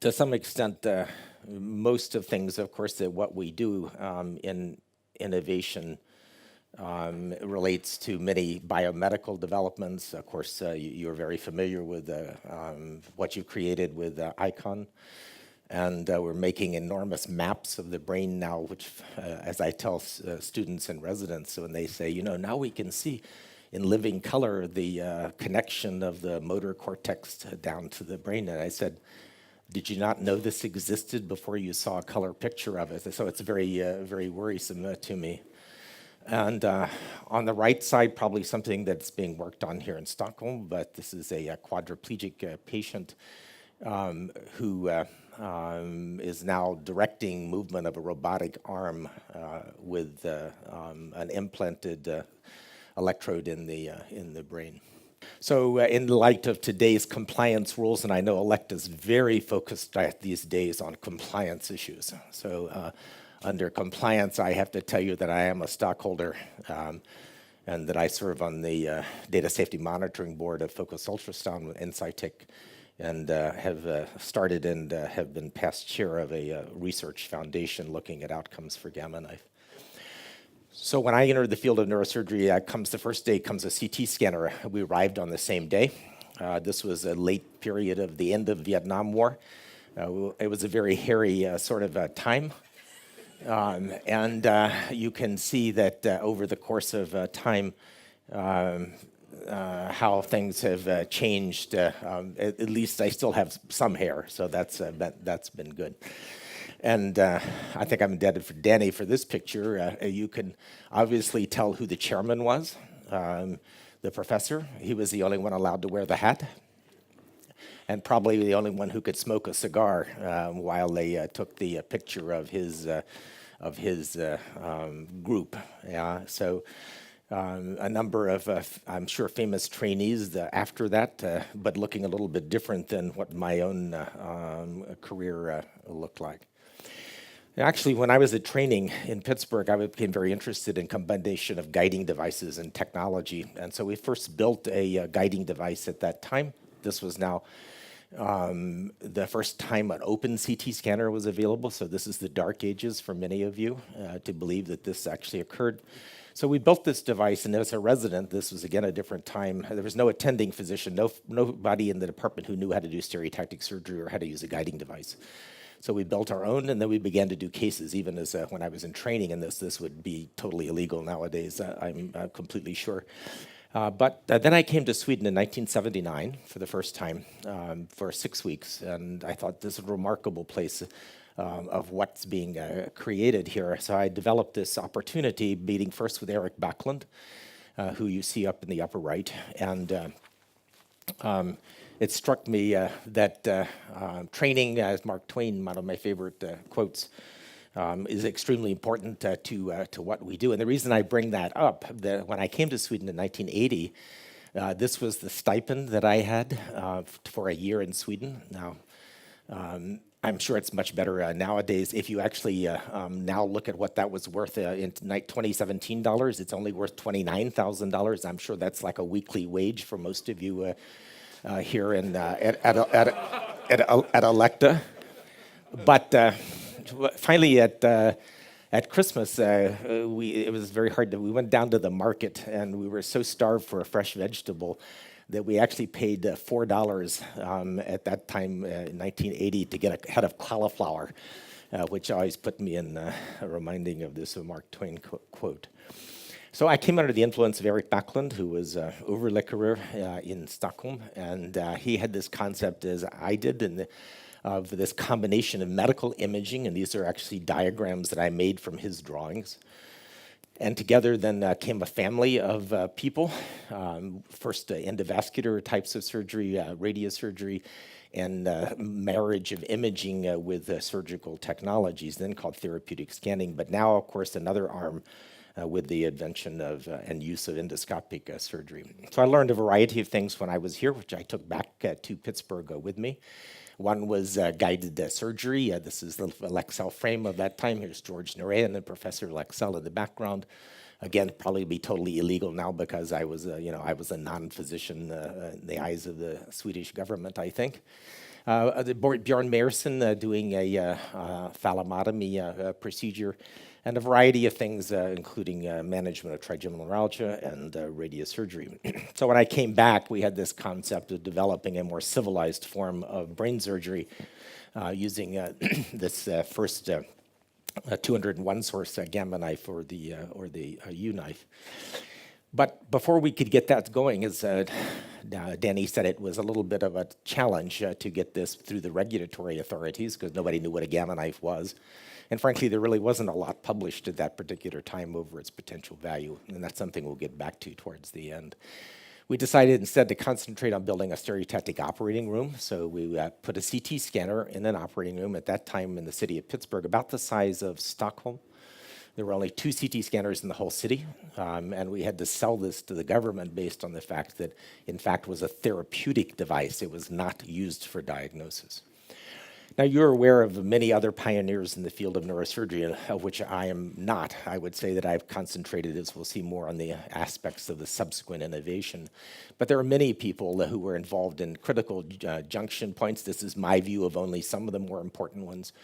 To some extent, most of things, of course, that what we do in innovation relates to many biomedical developments. Of course, you're very familiar with what you created with ICON. And we're making enormous maps of the brain now, which, as I tell students and residents, when they say, now we can see in living color the connection of the motor cortex down to the brain. And I said, did you not know this existed before you saw a color picture of it? So it's very, very worrisome to me. And on the right side, probably something that's being worked on here in Stockholm, but this is a quadriplegic patient who is now directing movement of a robotic arm with an implanted electrode in the brain. So in light of today's compliance rules, and I know Elekta is very focused these days on compliance issues. So under compliance, I have to tell you that I am a stockholder and that I serve on the Data Safety Monitoring Board of Focus Ultrasound with Insightec, and have started and have been past chair of a research foundation looking at outcomes for gamma knife. So when I entered the field of neurosurgery, the first day comes a CT scanner. We arrived on the same day. This was a late period of the end of Vietnam War. It was a very hairy sort of time. And you can see that over the course of time, how things have changed. At least I still have some hair, so that's been good. And I think I'm indebted for Danny for this picture. You can obviously tell who the chairman was, the professor. He was the only one allowed to wear the hat, and probably the only one who could smoke a cigar while they took the picture of his group. So a number of, I'm sure, famous trainees after that, but looking a little bit different than what my own career looked like. Actually, when I was at training in Pittsburgh, I became very interested in combination of guiding devices and technology. And so we first built a guiding device at that time. This was now the first time an open CT scanner was available. So this is the dark ages for many of you to believe that this actually occurred. So we built this device, and as a resident, this was again a different time. There was no attending physician, nobody in the department who knew how to do stereotactic surgery or how to use a guiding device. So we built our own, and then we began to do cases. Even as when I was in training in this would be totally illegal nowadays, I'm completely sure. But then I came to Sweden in 1979 for the first time for 6 weeks, and I thought this is a remarkable place of what's being created here. So I developed this opportunity, meeting first with Eric Backlund, who you see up in the upper right, and it struck me that training, as Mark Twain, one of my favorite quotes, is extremely important to what we do. And the reason I bring that up, when I came to Sweden in 1980, this was the stipend that I had for a year in Sweden. Now, I'm sure it's much better nowadays. If you actually now look at what that was worth in 2017 dollars, it's only worth $29,000. I'm sure that's like a weekly wage for most of you here at Elekta. But finally, at Christmas, it was very hard. We went down to the market, and we were so starved for a fresh vegetable that we actually paid $4 at that time in 1980 to get a head of cauliflower, which always put me in reminding of this Mark Twain quote. So I came under the influence of Eric Backlund, who was overlecturer in Stockholm, and he had this concept, as I did, of this combination of medical imaging, and these are actually diagrams that I made from his drawings. And together then came a family of people, first endovascular types of surgery, radiosurgery, and marriage of imaging with surgical technologies, then called therapeutic scanning. But now, of course, another arm with the invention of and use of endoscopic surgery. So I learned a variety of things when I was here, which I took back to Pittsburgh with me. One was guided surgery. This is the Lexell frame of that time. Here's George Narayan and Professor Lexell in the background. Again, probably be totally illegal now because I was a non-physician in the eyes of the Swedish government, I think. Bjorn Meyerson doing a thalamotomy procedure, and a variety of things, including management of trigeminal neuralgia and radiosurgery. So when I came back, we had this concept of developing a more civilized form of brain surgery using this first 201 source gamma knife or the U knife. But before we could get that going, as Danny said, it was a little bit of a challenge to get this through the regulatory authorities because nobody knew what a gamma knife was. And frankly, there really wasn't a lot published at that particular time over its potential value, and that's something we'll get back to towards the end. We decided instead to concentrate on building a stereotactic operating room, so we put a CT scanner in an operating room at that time in the city of Pittsburgh, about the size of Stockholm. There were only 2 CT scanners in the whole city, and we had to sell this to the government based on the fact that, in fact, it was a therapeutic device. It was not used for diagnosis. Now, you're aware of many other pioneers in the field of neurosurgery, of which I am not. I would say that I've concentrated, as we'll see more, on the aspects of the subsequent innovation. But there are many people who were involved in critical junction points. This is my view of only some of the more important ones.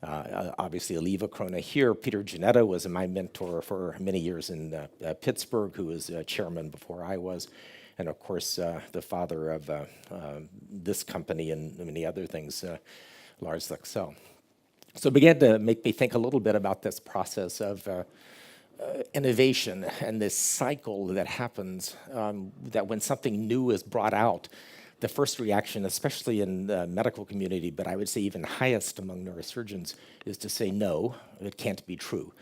Obviously, Olivecrona here. Peter Janetta was my mentor for many years in Pittsburgh, who was chairman before I was. And of course, the father of this company and many other things, Lars Lexell. So it began to make me think a little bit about this process of innovation and this cycle that happens, that when something new is brought out, the first reaction, especially in the medical community, but I would say even highest among neurosurgeons, is to say, no, it can't be true.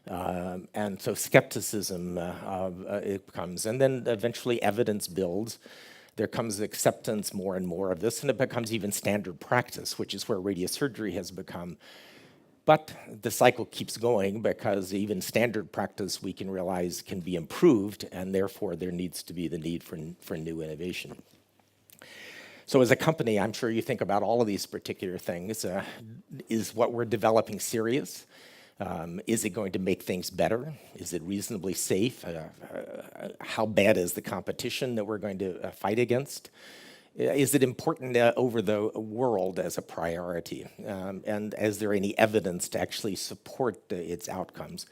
And so skepticism it comes, and then eventually evidence builds. There comes acceptance more and more of this, and it becomes even standard practice, which is where radiosurgery has become. But the cycle keeps going because even standard practice we can realize can be improved, and therefore there needs to be the need for new innovation. So as a company, I'm sure you think about all of these particular things. Is what we're developing serious? Is it going to make things better? Is it reasonably safe? How bad is the competition that we're going to fight against? Is it important over the world as a priority? And is there any evidence to actually support its outcomes?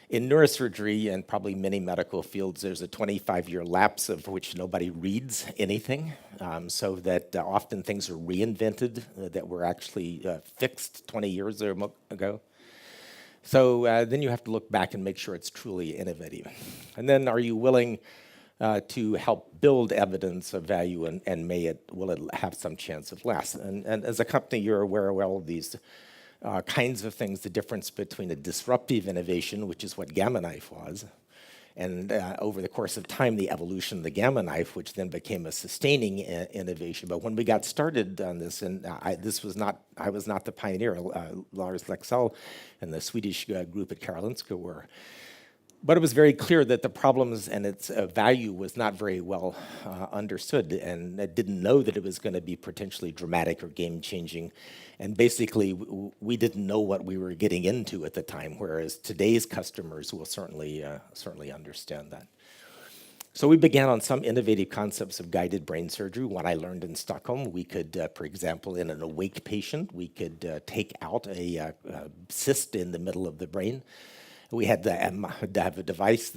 In neurosurgery and probably many medical fields, there's a 25-year lapse of which nobody reads anything, so that often things are reinvented that were actually fixed 20 years ago. So then you have to look back and make sure it's truly innovative. And then are you willing to help build evidence of value, and will it have some chance of lasting? And as a company, you're aware of all of these kinds of things, the difference between a disruptive innovation, which is what gamma knife was, and over the course of time, the evolution of the gamma knife, which then became a sustaining innovation. But when we got started on this, and I was not the pioneer, Lars Lexell and the Swedish group at Karolinska were. But it was very clear that the problems and its value was not very well understood, and I didn't know that it was going to be potentially dramatic or game-changing. And basically, we didn't know what we were getting into at the time, whereas today's customers will certainly understand that. So we began on some innovative concepts of guided brain surgery. One I learned in Stockholm. We could, for example, in an awake patient, we could take out a cyst in the middle of the brain. We had to have a device,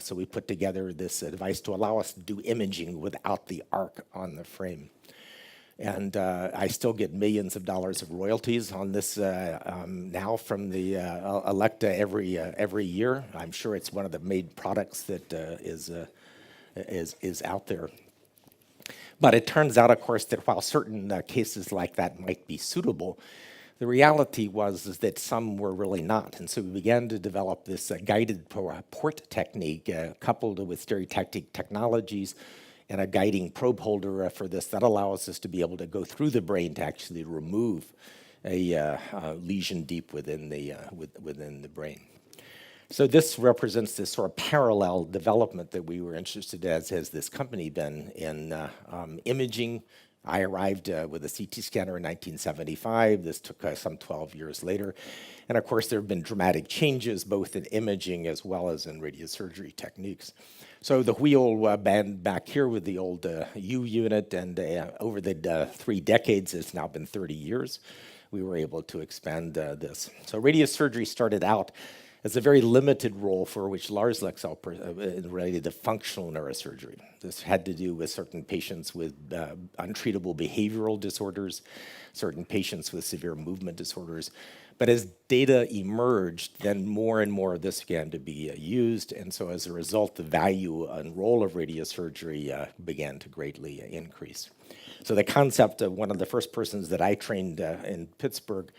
so we put together this device to allow us to do imaging without the arc on the frame. And I still get millions of dollars of royalties on this now from the Elekta every year. I'm sure it's one of the main products that is out there. But it turns out, of course, that while certain cases like that might be suitable, the reality was that some were really not. And so we began to develop this guided port technique coupled with stereotactic technologies and a guiding probe holder for this that allows us to be able to go through the brain to actually remove a lesion deep within the brain. So this represents this sort of parallel development that we were interested in, as has this company been, in imaging I arrived with a CT scanner in 1975. This took some 12 years later. And of course, there have been dramatic changes both in imaging as well as in radiosurgery techniques. So the wheel band back here with the old U unit, and over the 3 decades, it's now been 30 years, we were able to expand this. So radiosurgery started out as a very limited role for which Lars Lexell related to functional neurosurgery. This had to do with certain patients with untreatable behavioral disorders, certain patients with severe movement disorders. But as data emerged, then more and more of this began to be used. And so as a result, the value and role of radiosurgery began to greatly increase. So the concept of one of the first persons that I trained in Pittsburgh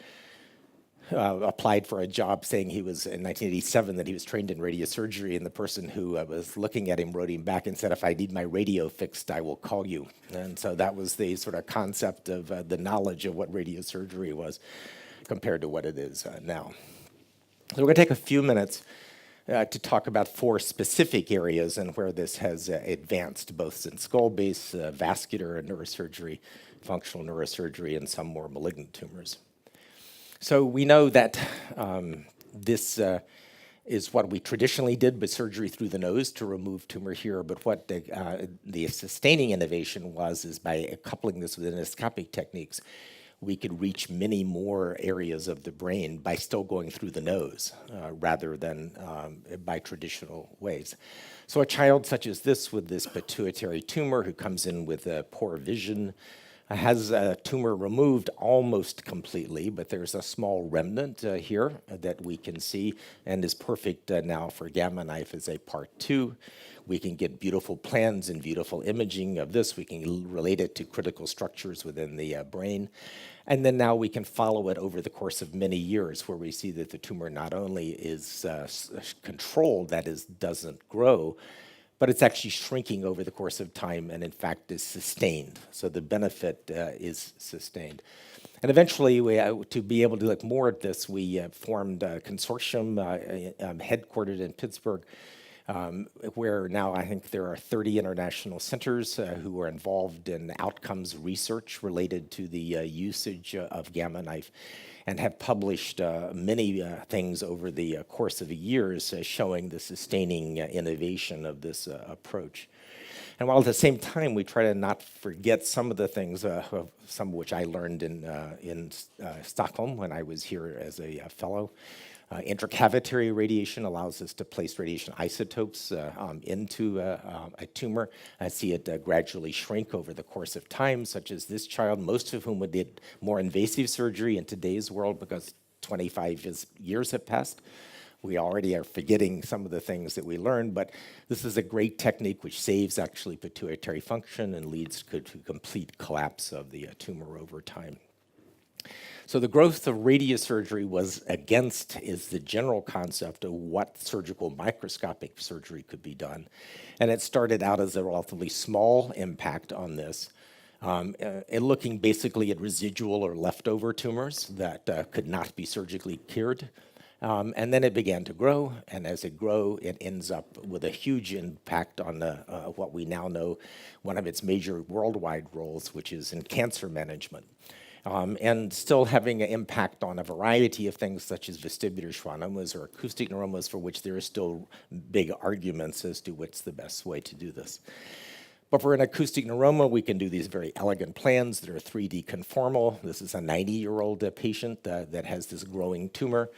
applied for a job saying he was, in 1987, that he was trained in radiosurgery, and the person who was looking at him wrote him back and said, "If I need my radio fixed, I will call you." And so that was the sort of concept of the knowledge of what radiosurgery was compared to what it is now. So we're going to take a few minutes to talk about 4 specific areas and where this has advanced, both in skull base, vascular and neurosurgery, functional neurosurgery, and some more malignant tumors. So we know that this is what we traditionally did with surgery through the nose to remove tumor here, but what the sustaining innovation was is by coupling this with endoscopic techniques, we could reach many more areas of the brain by still going through the nose rather than by traditional ways. So a child such as this with this pituitary tumor who comes in with poor vision has a tumor removed almost completely, but there's a small remnant here that we can see and is perfect now for Gamma Knife as a part 2. We can get beautiful plans and beautiful imaging of this. We can relate it to critical structures within the brain. And then now we can follow it over the course of many years where we see that the tumor not only is controlled, that is, doesn't grow, but it's actually shrinking over the course of time and in fact is sustained. So the benefit is sustained. And eventually, to be able to look more at this, we formed a consortium headquartered in Pittsburgh, where now I think there are 30 international centers who are involved in outcomes research related to the usage of Gamma Knife, and have published many things over the course of the years showing the sustaining innovation of this approach. And while at the same time we try to not forget some of the things, some of which I learned in Stockholm when I was here as a fellow. Intracavitary radiation allows us to place radiation isotopes into a tumor and see it gradually shrink over the course of time, such as this child, most of whom did more invasive surgery in today's world because 25 years have passed. We already are forgetting some of the things that we learned, but this is a great technique which saves actually pituitary function and leads to complete collapse of the tumor over time. So the growth of radiosurgery was against is the general concept of what surgical microscopic surgery could be done. And it started out as a relatively small impact on this, looking basically at residual or leftover tumors that could not be surgically cured. And then it began to grow, and as it grew, it ends up with a huge impact on what we now know one of its major worldwide roles, which is in cancer management. And still having an impact on a variety of things such as vestibular schwannomas or acoustic neuromas, for which there are still big arguments as to what's the best way to do this. But for an acoustic neuroma, we can do these very elegant plans that are 3D conformal. This is a 90-year-old patient that has this growing tumor.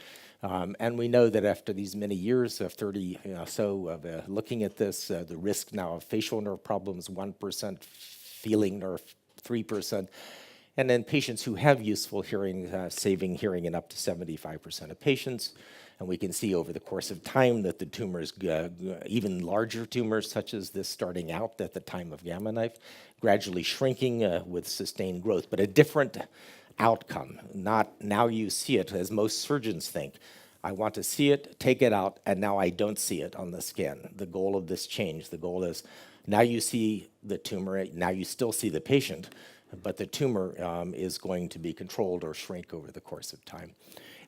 And we know that after these many years of 30 so of looking at this, the risk now of facial nerve problems, 1%, feeling nerve, 3%. And then patients who have useful hearing, saving hearing in up to 75% of patients. And we can see over the course of time that the tumors, even larger tumors such as this starting out at the time of Gamma Knife, gradually shrinking with sustained growth, but a different outcome. Not now you see it, as most surgeons think. I want to see it, take it out, and now I don't see it on the scan. The goal of this change, the goal is now you see the tumor, now you still see the patient, but the tumor is going to be controlled or shrink over the course of time.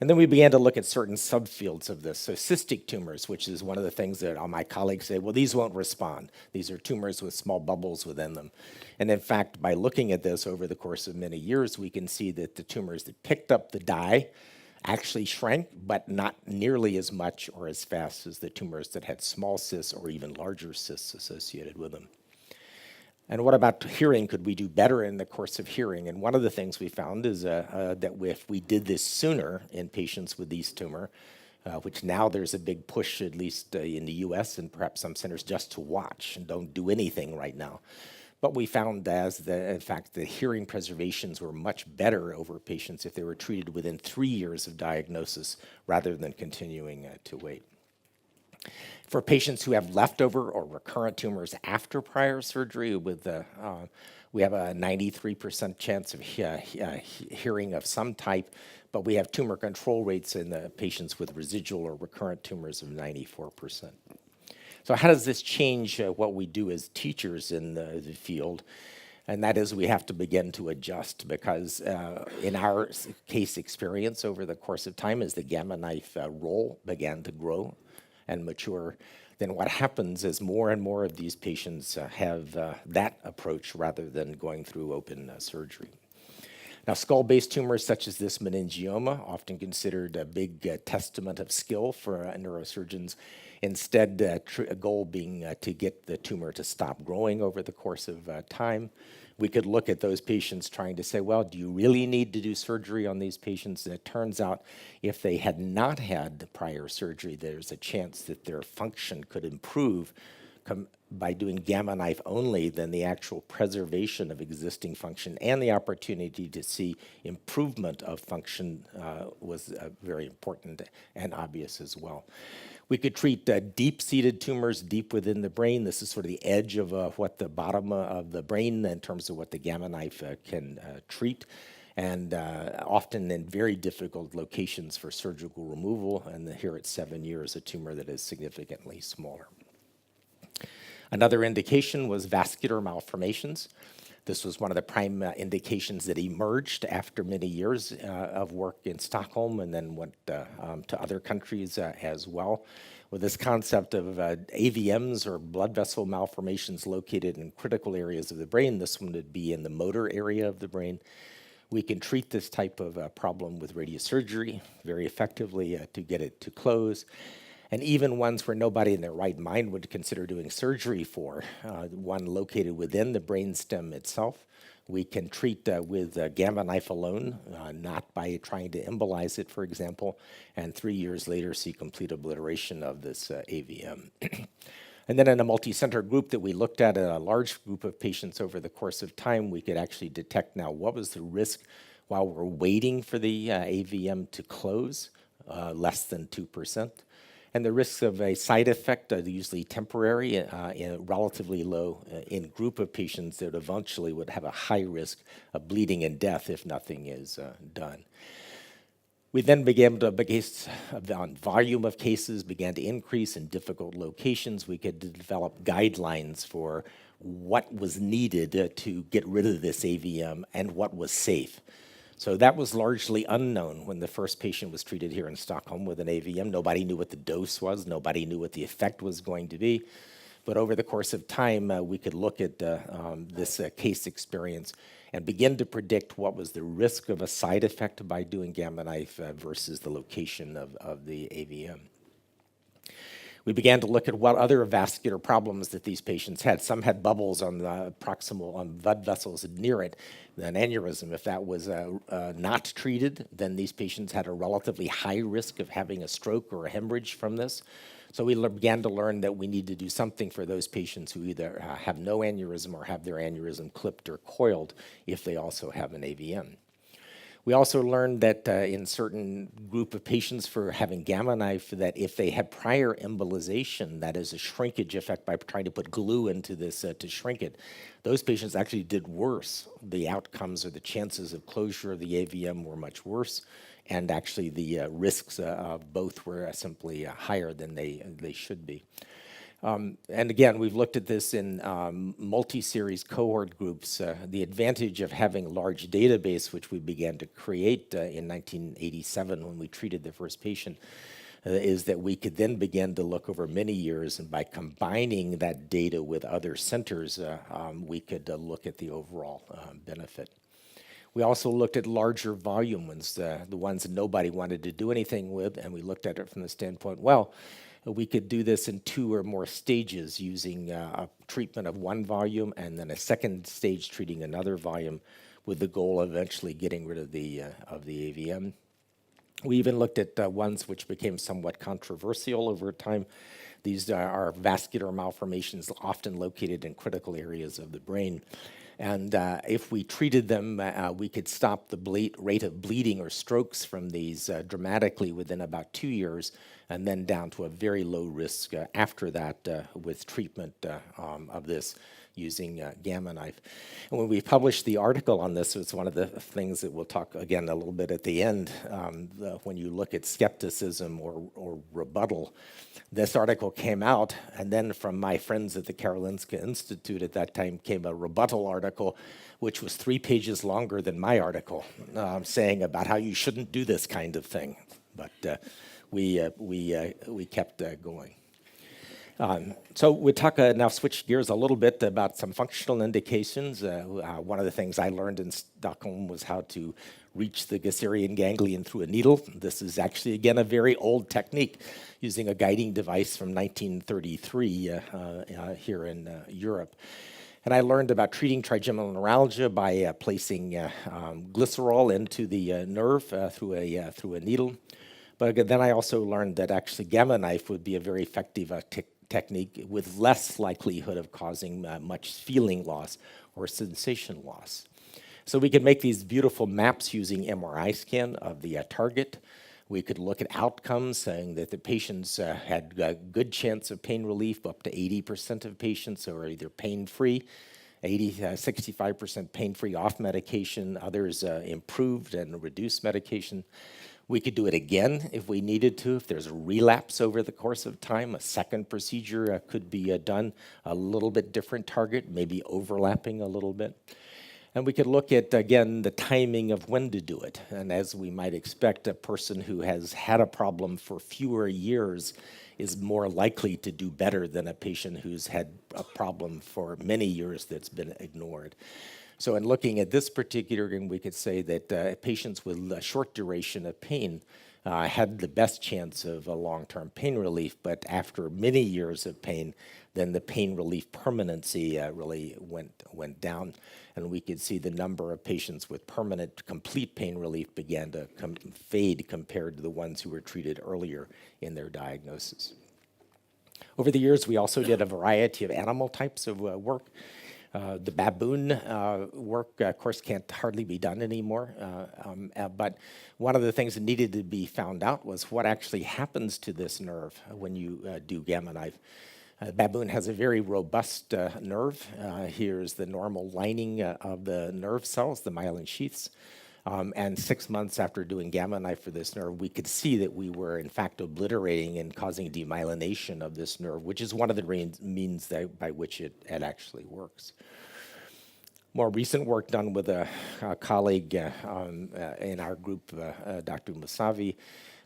And then we began to look at certain subfields of this. So cystic tumors, which is one of the things that all my colleagues say, well, these won't respond. These are tumors with small bubbles within them. And in fact, by looking at this over the course of many years, we can see that the tumors that picked up the dye actually shrank, but not nearly as much or as fast as the tumors that had small cysts or even larger cysts associated with them. And what about hearing? Could we do better in the course of hearing? And one of the things we found is that if we did this sooner in patients with these tumor, which now there's a big push, at least in the US and perhaps some centers, just to watch and don't do anything right now. But we found in fact, the hearing preservations were much better over patients if they were treated within 3 years of diagnosis rather than continuing to wait. For patients who have leftover or recurrent tumors after prior surgery, we have a 93% chance of hearing of some type, but we have tumor control rates in the patients with residual or recurrent tumors of 94%. So how does this change what we do as teachers in the field? And that is we have to begin to adjust because in our case experience over the course of time as the Gamma knife role began to grow and mature, then what happens is more and more of these patients have that approach rather than going through open surgery. Now, skull-based tumors such as this meningioma, often considered a big testament of skill for neurosurgeons, instead a goal being to get the tumor to stop growing over the course of time. We could look at those patients trying to say, well, do you really need to do surgery on these patients? And it turns out if they had not had prior surgery, there's a chance that their function could improve by doing Gamma knife only than the actual preservation of existing function, and the opportunity to see improvement of function was very important and obvious as well. We could treat deep-seated tumors deep within the brain. This is sort of the edge of what the bottom of the brain in terms of what the Gamma knife can treat, and often in very difficult locations for surgical removal. And here at 7 years, a tumor that is significantly smaller. Another indication was vascular malformations. This was one of the prime indications that emerged after many years of work in Stockholm and then went to other countries as well. With this concept of AVMs or blood vessel malformations located in critical areas of the brain, this one would be in the motor area of the brain. We can treat this type of problem with radiosurgery very effectively to get it to close. And even ones where nobody in their right mind would consider doing surgery for, one located within the brainstem itself, we can treat with Gamma knife alone, not by trying to embolize it, for example, and 3 years later see complete obliteration of this AVM. And then in a multi-center group that we looked at, a large group of patients over the course of time, we could actually detect now what was the risk while we're waiting for the AVM to close, less than 2%. And the risks of a side effect are usually temporary, relatively low in group of patients that eventually would have a high risk of bleeding and death if nothing is done. We then began to, based on volume of cases, began to increase in difficult locations. We could develop guidelines for what was needed to get rid of this AVM and what was safe. So that was largely unknown when the first patient was treated here in Stockholm with an AVM. Nobody knew what the dose was. Nobody knew what the effect was going to be. But over the course of time, we could look at this case experience and begin to predict what was the risk of a side effect by doing Gamma knife versus the location of the AVM. We began to look at what other vascular problems that these patients had. Some had bubbles on the proximal blood vessels near it, an aneurysm. If that was not treated, then these patients had a relatively high risk of having a stroke or a hemorrhage from this. So we began to learn that we need to do something for those patients who either have no aneurysm or have their aneurysm clipped or coiled if they also have an AVM. We also learned that in certain group of patients for having Gamma knife, that if they had prior embolization, that is a shrinkage effect by trying to put glue into this to shrink it, those patients actually did worse. The outcomes or the chances of closure of the AVM were much worse, and actually the risks of both were simply higher than they should be. And again, we've looked at this in multi-series cohort groups. The advantage of having a large database, which we began to create in 1987 when we treated the first patient, is that we could then begin to look over many years, and by combining that data with other centers, we could look at the overall benefit. We also looked at larger volume ones, the ones that nobody wanted to do anything with, and we looked at it from the standpoint, well, we could do this in 2 or more stages using a treatment of one volume and then a second stage treating another volume with the goal of eventually getting rid of the AVM. We even looked at ones which became somewhat controversial over time. These are vascular malformations often located in critical areas of the brain. And if we treated them, we could stop the rate of bleeding or strokes from these dramatically within about 2 years, and then down to a very low risk after that with treatment of this using Gamma knife. And when we published the article on this, it's one of the things that we'll talk again a little bit at the end, when you look at skepticism or rebuttal. This article came out, and then from my friends at the Karolinska Institute at that time came a rebuttal article, which was 3 pages longer than my article, saying about how you shouldn't do this kind of thing. But we kept going. So we talk now, switch gears a little bit about some functional indications. One of the things I learned in Stockholm was how to reach the Gasserian ganglion through a needle. This is actually, again, a very old technique using a guiding device from 1933 here in Europe. And I learned about treating trigeminal neuralgia by placing glycerol into the nerve through a needle. But then I also learned that actually Gamma knife would be a very effective technique with less likelihood of causing much feeling loss or sensation loss. So we could make these beautiful maps using MRI scan of the target. We could look at outcomes, saying that the patients had a good chance of pain relief. Up to 80% of patients are either pain-free, 65% pain-free off medication, others improved and reduced medication. We could do it again if we needed to. If there's a relapse over the course of time, a second procedure could be done, a little bit different target, maybe overlapping a little bit. And we could look at, again, the timing of when to do it. And as we might expect, a person who has had a problem for fewer years is more likely to do better than a patient who's had a problem for many years that's been ignored. So in looking at this particular thing, we could say that patients with a short duration of pain had the best chance of a long-term pain relief, but after many years of pain, then the pain relief permanency really went down, and we could see the number of patients with permanent complete pain relief began to fade compared to the ones who were treated earlier in their diagnosis. Over the years, we also did a variety of animal types of work. The baboon work, of course, can't hardly be done anymore. But one of the things that needed to be found out was what actually happens to this nerve when you do Gamma knife. Baboon has a very robust nerve. Here's the normal lining of the nerve cells, the myelin sheaths. And 6 months after doing Gamma knife for this nerve, we could see that we were, in fact, obliterating and causing demyelination of this nerve, which is one of the means by which it actually works. More recent work done with a colleague in our group, Dr. Musavi,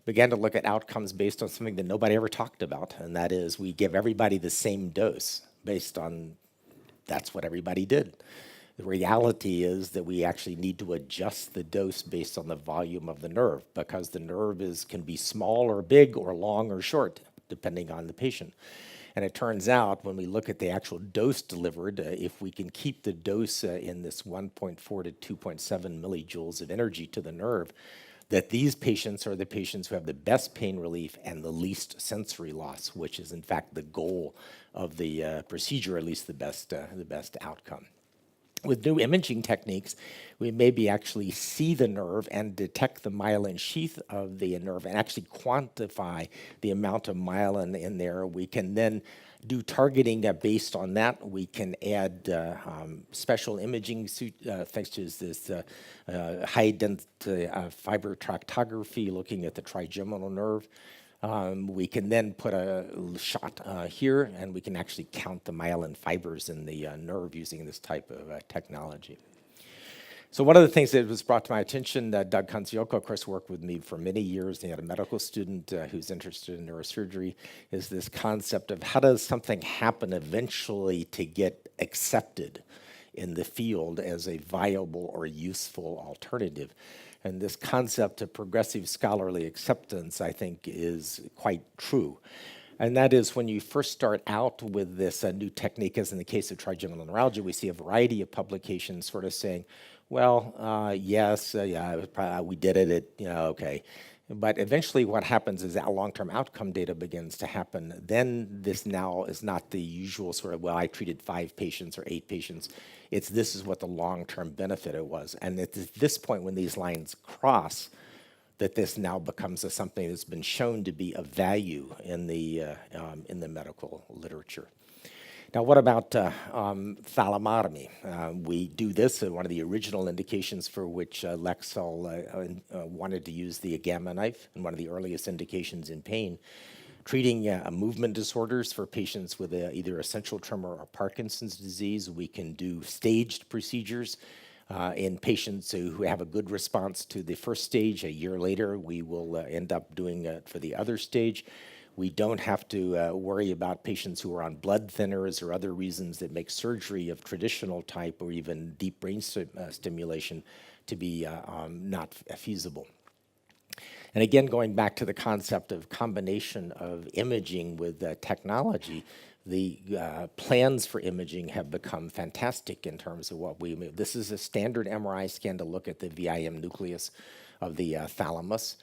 began to look at outcomes based on something that nobody ever talked about, and that is we give everybody the same dose based on that's what everybody did. The reality is that we actually need to adjust the dose based on the volume of the nerve, because the nerve can be small or big or long or short, depending on the patient. And it turns out when we look at the actual dose delivered, if we can keep the dose in this 1.4 to 2.7 millijoules of energy to the nerve, that these patients are the patients who have the best pain relief and the least sensory loss, which is in fact the goal of the procedure, at least the best outcome. With new imaging techniques, we maybe actually see the nerve and detect the myelin sheath of the nerve and actually quantify the amount of myelin in there. We can then do targeting based on that. We can add special imaging thanks to this high-density fiber tractography looking at the trigeminal nerve. We can then put a shot here, and we can actually count the myelin fibers in the nerve using this type of technology. So one of the things that was brought to my attention, Doug Conziocco, of course, worked with me for many years. He had a medical student who's interested in neurosurgery, is this concept of how does something happen eventually to get accepted in the field as a viable or useful alternative. And this concept of progressive scholarly acceptance, I think, is quite true. And that is when you first start out with this new technique, as in the case of trigeminal neuralgia, we see a variety of publications sort of saying, well, yes, yeah, we did it, okay. But eventually what happens is that long-term outcome data begins to happen. Then this now is not the usual sort of, well, I treated 5 patients or 8 patients. It's this is what the long-term benefit it was. And at this point when these lines cross, that this now becomes something that's been shown to be of value in the medical literature. Now, what about thalamotomy? We do this, one of the original indications for which Lexel wanted to use the gamma knife, and one of the earliest indications in pain, treating movement disorders for patients with either essential tremor or Parkinson's disease. We can do staged procedures in patients who have a good response to the first stage. A year later, we will end up doing it for the other stage. We don't have to worry about patients who are on blood thinners or other reasons that make surgery of traditional type or even deep brain stimulation to be not feasible. And again, going back to the concept of combination of imaging with technology, the plans for imaging have become fantastic in terms of what we move. This is a standard MRI scan to look at the VIM nucleus of the thalamus.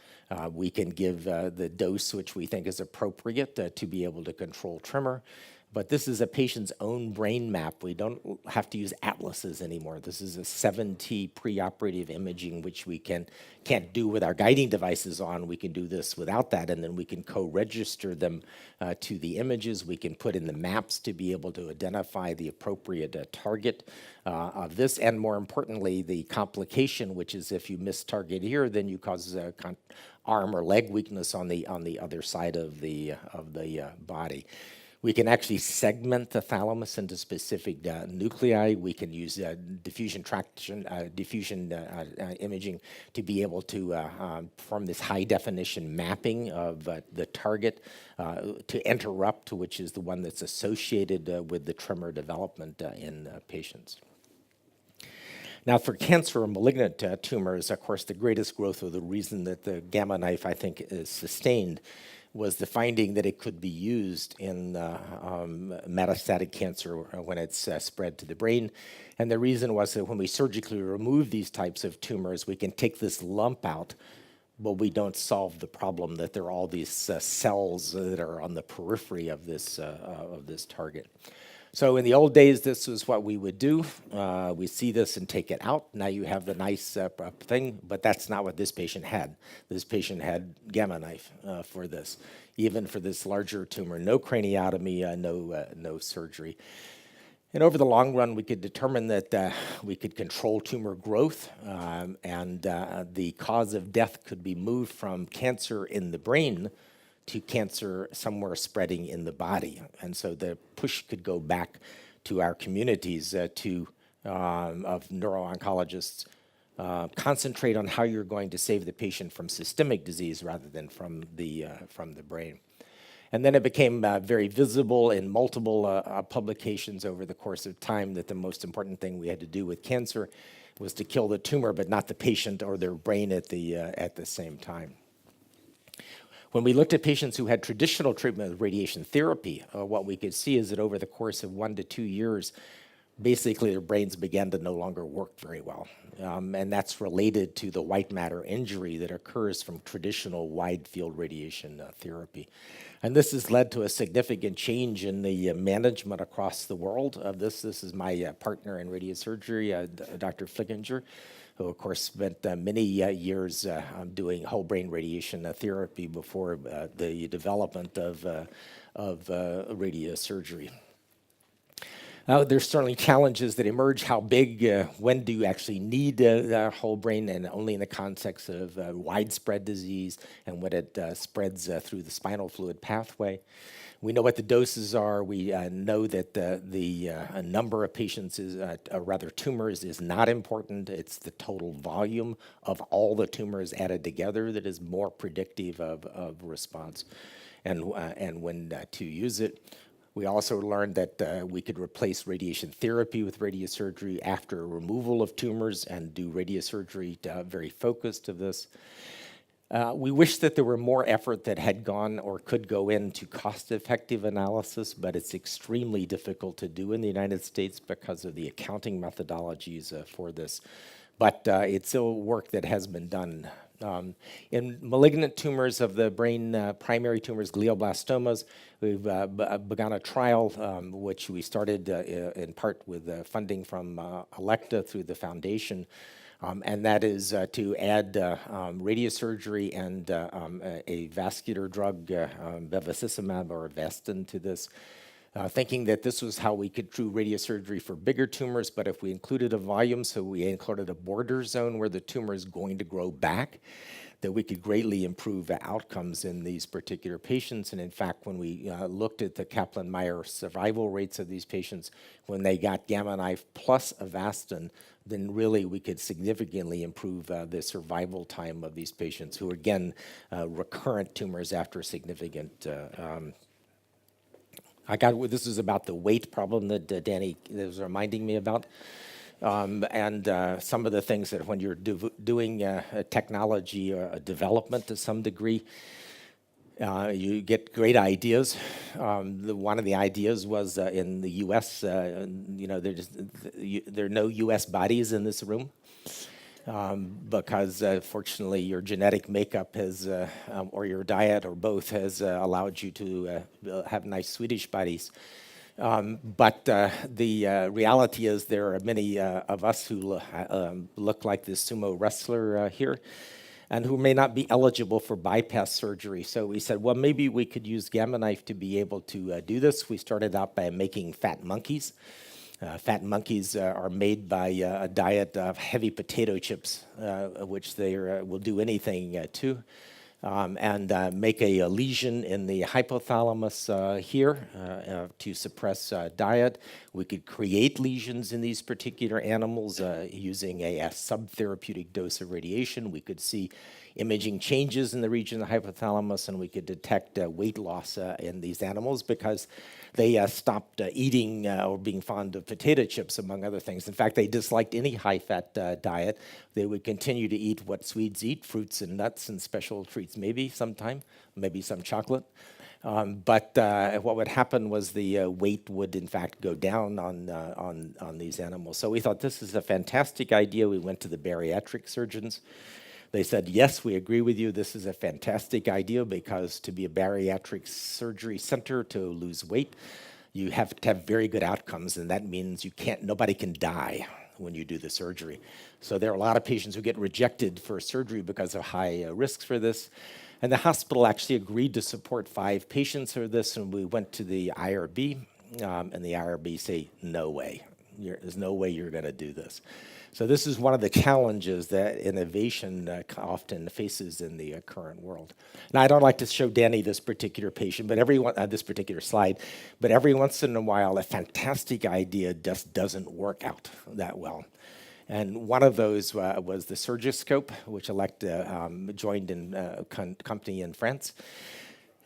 We can give the dose which we think is appropriate to be able to control tremor. But this is a patient's own brain map. We don't have to use atlases anymore. This is a 7T preoperative imaging, which we can't do with our guiding devices on. We can do this without that, and then we can co-register them to the images. We can put in the maps to be able to identify the appropriate target of this, and more importantly, the complication, which is if you miss target here, then you cause a arm or leg weakness on the other side of the body. We can actually segment the thalamus into specific nuclei. We can use diffusion imaging to be able to perform this high definition mapping of the target to interrupt, which is the one that's associated with the tremor development in patients. Now, for cancer or malignant tumors, of course, the greatest growth, or the reason that the gamma knife, I think, is sustained, was the finding that it could be used in metastatic cancer when it's spread to the brain. And the reason was that when we surgically remove these types of tumors, we can take this lump out, but we don't solve the problem that there are all these cells that are on the periphery of this target. So in the old days, this was what we would do. We see this and take it out. Now you have the nice thing, but that's not what this patient had. This patient had gamma knife for this, even for this larger tumor. No craniotomy, no surgery. And over the long run, we could determine that we could control tumor growth, and the cause of death could be moved from cancer in the brain to cancer somewhere spreading in the body. And so the push could go back to our communities of neuro-oncologists. Concentrate on how you're going to save the patient from systemic disease rather than from the brain. And then it became very visible in multiple publications over the course of time that the most important thing we had to do with cancer was to kill the tumor, but not the patient or their brain at the same time. When we looked at patients who had traditional treatment with radiation therapy, what we could see is that over the course of 1 to 2 years, basically their brains began to no longer work very well. And that's related to the white matter injury that occurs from traditional wide field radiation therapy. And this has led to a significant change in the management across the world of this. This is my partner in radiosurgery, Dr. Flickinger, who of course spent many years doing whole brain radiation therapy before the development of radiosurgery. There's certainly challenges that emerge. How big, when do you actually need the whole brain, and only in the context of widespread disease and when it spreads through the spinal fluid pathway. We know what the doses are. We know that the number of patients is, rather tumors is not important. It's the total volume of all the tumors added together that is more predictive of response and when to use it. We also learned that we could replace radiation therapy with radiosurgery after removal of tumors and do radiosurgery very focused of this. We wish that there were more effort that had gone or could go into cost-effective analysis, but it's extremely difficult to do in the United States because of the accounting methodologies for this. But it's still work that has been done. In malignant tumors of the brain, primary tumors, glioblastomas, we've begun a trial which we started in part with funding from Elekta through the foundation. And that is to add radiosurgery and a vascular drug, bevacizumab or Avastin to this, thinking that this was how we could do radiosurgery for bigger tumors, but if we included a volume, so we included a border zone where the tumor is going to grow back, that we could greatly improve outcomes in these particular patients. And in fact, when we looked at the Kaplan-Meier survival rates of these patients, when they got Gamma Knife plus Avastin, then really we could significantly improve the survival time of these patients who, again, recurrent tumors after significant this is about the weight problem that Danny was reminding me about. And some of the things that when you're doing technology development to some degree, you get great ideas. One of the ideas was in the U.S., there are no U.S. bodies in this room. Because fortunately your genetic makeup has, or your diet or both has allowed you to have nice Swedish bodies. But the reality is there are many of us who look like this sumo wrestler here and who may not be eligible for bypass surgery. So we said, well, maybe we could use Gamma Knife to be able to do this. We started out by making fat monkeys. Fat monkeys are made by a diet of heavy potato chips, which they will do anything to, and make a lesion in the hypothalamus here to suppress diet. We could create lesions in these particular animals using a subtherapeutic dose of radiation. We could see imaging changes in the region of the hypothalamus, and we could detect weight loss in these animals because they stopped eating or being fond of potato chips, among other things. In fact, they disliked any high-fat diet. They would continue to eat what Swedes eat, fruits and nuts and special treats, maybe sometime, maybe some chocolate. But what would happen was the weight would, in fact, go down on these animals. So we thought this is a fantastic idea. We went to the bariatric surgeons. They said, yes, we agree with you. This is a fantastic idea because to be a bariatric surgery center to lose weight, you have to have very good outcomes, and that means nobody can die when you do the surgery. So there are a lot of patients who get rejected for surgery because of high risks for this. And the hospital actually agreed to support 5 patients for this, and we went to the IRB, and the IRB say, no way. There's no way you're going to do this. So this is one of the challenges that innovation often faces in the current world. Now, I don't like to show Danny this particular patient, but this particular slide, but every once in a while, a fantastic idea just doesn't work out that well. And one of those was the Surgiscope, which Elekta joined in a company in France.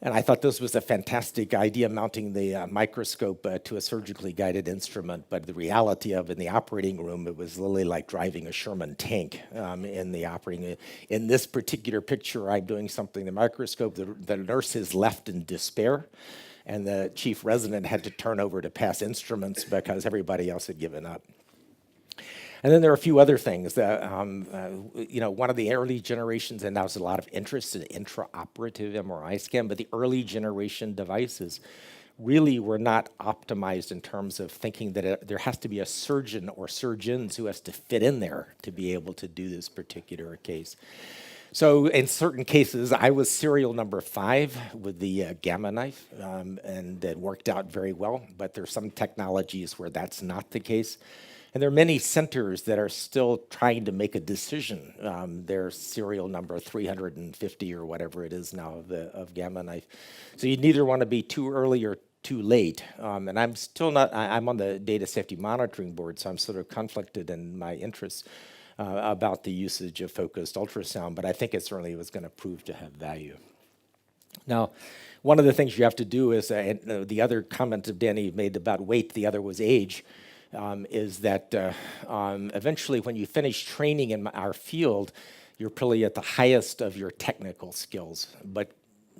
And I thought this was a fantastic idea, mounting the microscope to a surgically guided instrument. But the reality of in the operating room, it was literally like driving a Sherman tank in the operating. In this particular picture, I'm doing something in the microscope. The nurse is left in despair, and the chief resident had to turn over to pass instruments because everybody else had given up. And then there are a few other things. One of the early generations, and there was a lot of interest in intraoperative MRI scan, but the early generation devices really were not optimized in terms of thinking that there has to be a surgeon or surgeons who has to fit in there to be able to do this particular case. So in certain cases, I was serial number 5 with the Gamma knife, and it worked out very well. But there's some technologies where that's not the case. And there are many centers that are still trying to make a decision. They're serial number 350 or whatever it is now of Gamma knife. So you neither want to be too early or too late. And I'm still not, I'm on the Data Safety Monitoring Board, so I'm sort of conflicted in my interests about the usage of focused ultrasound, but I think it certainly was going to prove to have value. Now, one of the things you have to do is, the other comment of Danny made about weight, the other was age, is that eventually when you finish training in our field, you're probably at the highest of your technical skills, but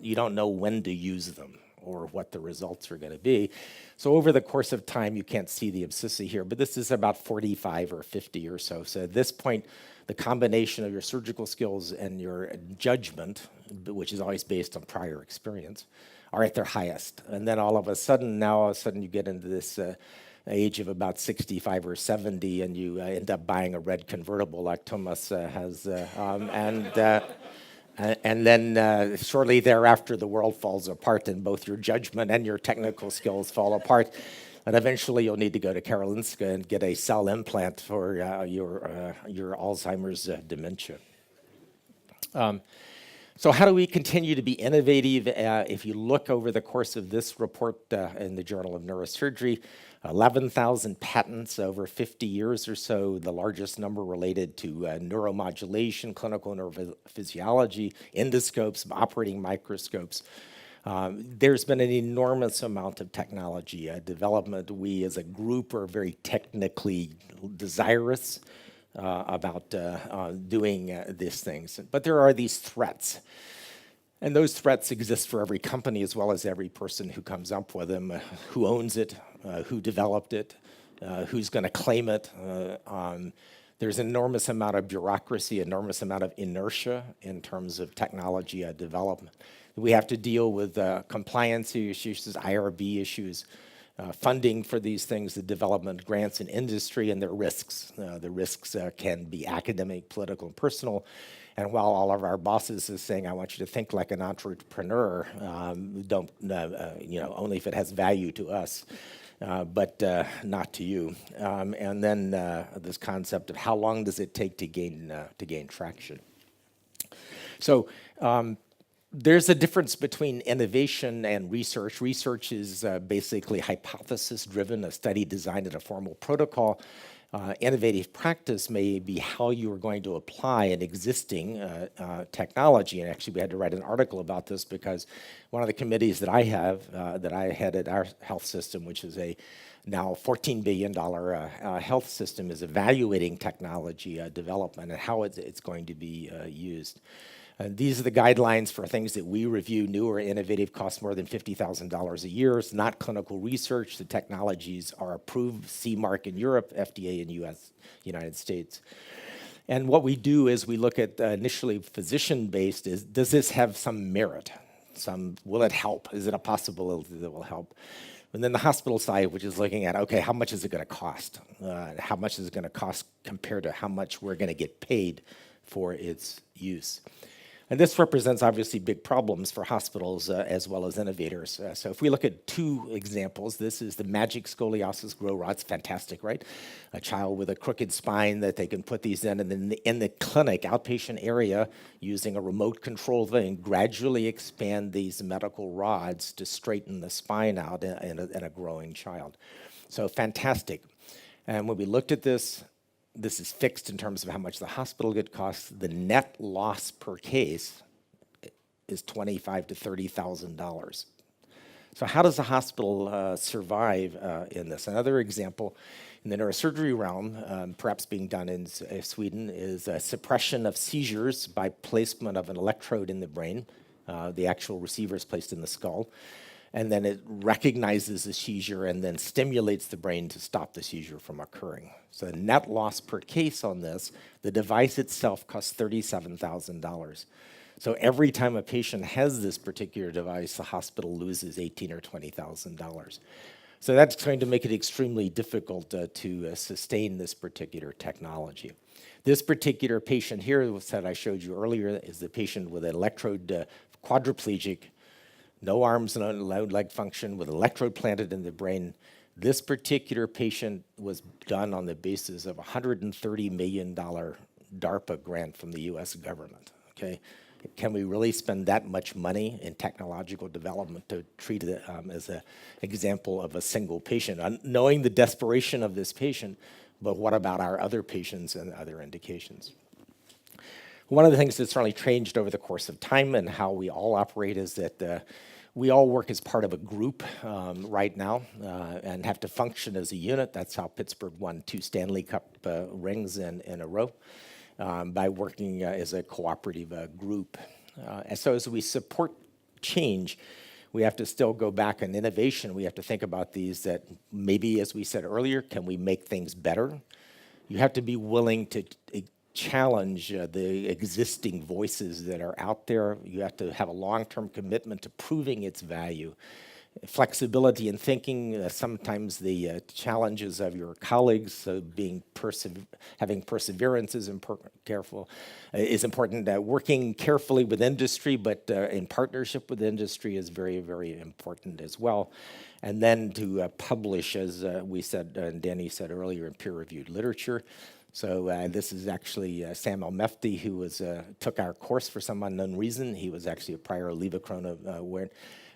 you don't know when to use them or what the results are going to be. So over the course of time, you can't see the abscissa here, but this is about 45 or 50 or so. So at this point, the combination of your surgical skills and your judgment, which is always based on prior experience, are at their highest. And then all of a sudden, you get into this age of about 65 or 70, and you end up buying a red convertible like Thomas has, and then shortly thereafter, the world falls apart, and both your judgment and your technical skills fall apart. And eventually, you'll need to go to Karolinska and get a cell implant for your Alzheimer's dementia. So how do we continue to be innovative? If you look over the course of this report in the Journal of Neurosurgery, 11,000 patents over 50 years or so, the largest number related to neuromodulation, clinical neurophysiology, endoscopes, operating microscopes. There's been an enormous amount of technology development. We as a group are very technically desirous about doing these things. But there are these threats. And those threats exist for every company as well as every person who comes up with them, who owns it, who developed it, who's going to claim it. There's an enormous amount of bureaucracy, enormous amount of inertia in terms of technology development. We have to deal with compliance issues, IRB issues, funding for these things, the development grants in industry, and their risks. The risks can be academic, political, and personal. And while all of our bosses is saying, I want you to think like an entrepreneur, don't, only if it has value to us, but not to you. And then this concept of how long does it take to gain traction. So there's a difference between innovation and research. Research is basically hypothesis-driven, a study designed in a formal protocol. Innovative practice may be how you are going to apply an existing technology. And actually, we had to write an article about this because one of the committees that I have, that I head at our health system, which is a now $14 billion health system, is evaluating technology development and how it's going to be used. These are the guidelines for things that we review. New or innovative costs more than $50,000 a year. It's not clinical research. The technologies are approved, CE mark in Europe, FDA in United States. And what we do is we look at initially physician-based is, does this have some merit? Will it help? Is it a possibility that it will help? And then the hospital side, which is looking at, okay, how much is it going to cost? How much is it going to cost compared to how much we're going to get paid for its use? And this represents obviously big problems for hospitals as well as innovators. So if we look at two examples, this is the magic scoliosis grow rods, fantastic, right? A child with a crooked spine that they can put these in, and then in the clinic, outpatient area, using a remote control thing, gradually expand these medical rods to straighten the spine out in a growing child. So fantastic. And when we looked at this is fixed in terms of how much the hospital could cost. The net loss per case is $25,000 to $30,000. So how does the hospital survive in this? Another example in the neurosurgery realm, perhaps being done in Sweden, is suppression of seizures by placement of an electrode in the brain. The actual receiver is placed in the skull. And then it recognizes the seizure and then stimulates the brain to stop the seizure from occurring. So the net loss per case on this, the device itself costs $37,000. So every time a patient has this particular device, the hospital loses $18,000 or $20,000. So that's going to make it extremely difficult to sustain this particular technology. This particular patient here that I showed you earlier is the patient with electrode quadriplegic, no arms, no leg function, with electrode planted in the brain. This particular patient was done on the basis of a $130 million DARPA grant from the US government, okay? Can we really spend that much money in technological development to treat it as an example of a single patient? Knowing the desperation of this patient, but what about our other patients and other indications? One of the things that's really changed over the course of time and how we all operate is that we all work as part of a group right now and have to function as a unit. That's how Pittsburgh won 2 Stanley Cup rings in a row. By working as a cooperative group. And so as we support change, we have to still go back in innovation. We have to think about these that maybe, as we said earlier, can we make things better? You have to be willing to challenge the existing voices that are out there. You have to have a long-term commitment to proving its value. Flexibility in thinking, sometimes the challenges of your colleagues, having perseverance is important. Working carefully with industry, but in partnership with industry is very, very important as well. And then to publish, as we said, and Danny said earlier, in peer-reviewed literature. So this is actually Sam El-Mefti, who took our course for some unknown reason. He was actually a prior Olivecrona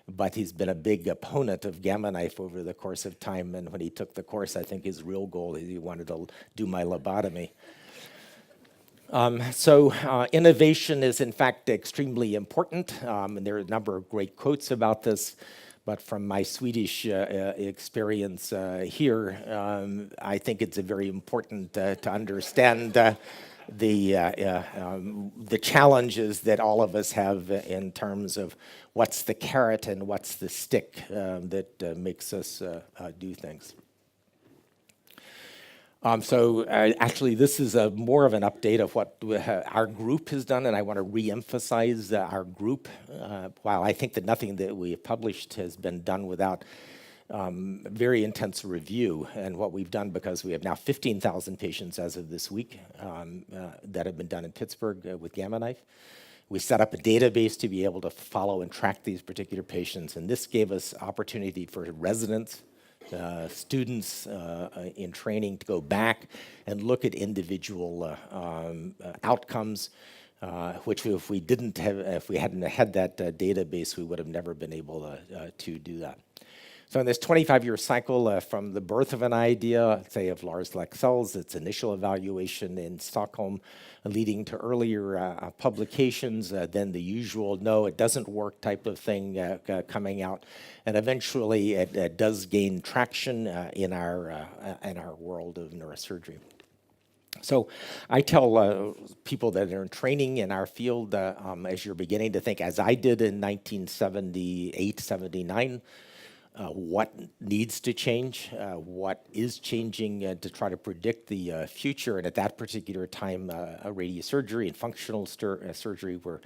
but he's been a big opponent of Gamma Knife over the course of time. And when he took the course, I think his real goal is he wanted to do my lobotomy. Innovation is, in fact, extremely important. And there are a number of great quotes about this. But from my Swedish experience here, I think it's very important to understand the challenges that all of us have in terms of what's the carrot and what's the stick that makes us do things. Actually, this is more of an update of what our group has done, and I want to re-emphasize our group. While I think that nothing that we have published has been done without very intense review, and what we've done, because we have now 15,000 patients as of this week that have been done in Pittsburgh with Gamma Knife. We set up a database to be able to follow and track these particular patients, and this gave us opportunity for residents, students in training to go back and look at individual outcomes, which if we hadn't had that database, we would have never been able to do that. So in this 25-year cycle from the birth of an idea, say of Lars Leksel's, its initial evaluation in Stockholm, leading to earlier publications, then the usual no, it doesn't work type of thing coming out, and eventually it does gain traction in our world of neurosurgery. So I tell people that are in training in our field, as you're beginning to think, as I did in 1978, 79, what needs to change, what is changing to try to predict the future. And at that particular time, radiosurgery and functional surgery were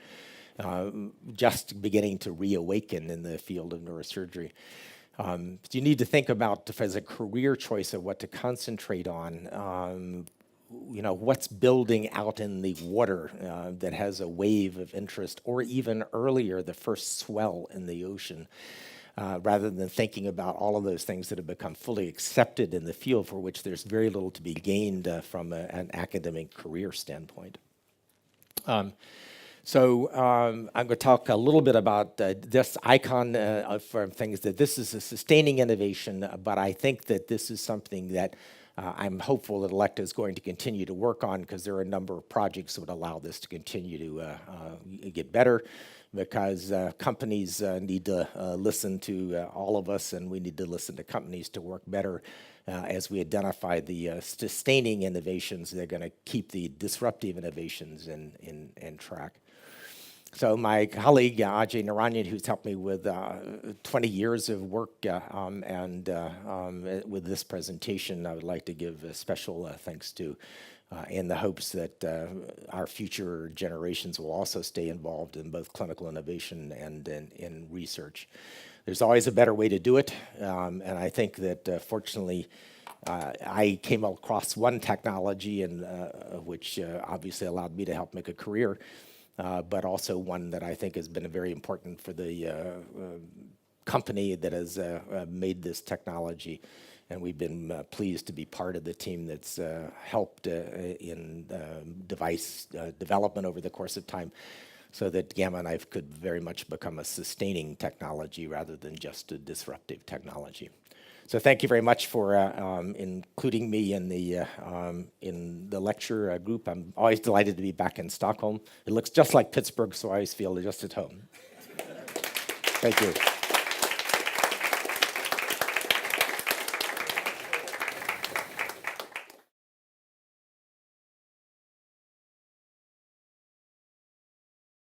just beginning to reawaken in the field of neurosurgery. You need to think about, as a career choice, of what to concentrate on. What's building out in the water that has a wave of interest, or even earlier, the first swell in the ocean. Rather than thinking about all of those things that have become fully accepted in the field, for which there's very little to be gained from an academic career standpoint. I'm going to talk a little bit about this icon for things that this is a sustaining innovation, but I think that this is something that I'm hopeful that Elekta is going to continue to work on, because there are a number of projects that would allow this to continue to get better. Because companies need to listen to all of us, and we need to listen to companies to work better as we identify the sustaining innovations that are going to keep the disruptive innovations in track. So my colleague, Ajay Narayan, who's helped me with 20 years of work with this presentation, I would like to give a special thanks to, in the hopes that our future generations will also stay involved in both clinical innovation and in research. There's always a better way to do it, and I think that fortunately I came across one technology which obviously allowed me to help make a career, but also one that I think has been very important for the company that has made this technology. And we've been pleased to be part of the team that's helped in device development over the course of time, so that Gamma Knife could very much become a sustaining technology rather than just a disruptive technology. So thank you very much for including me in the lecture group. I'm always delighted to be back in Stockholm. It looks just like Pittsburgh, so I always feel just at home. Thank you.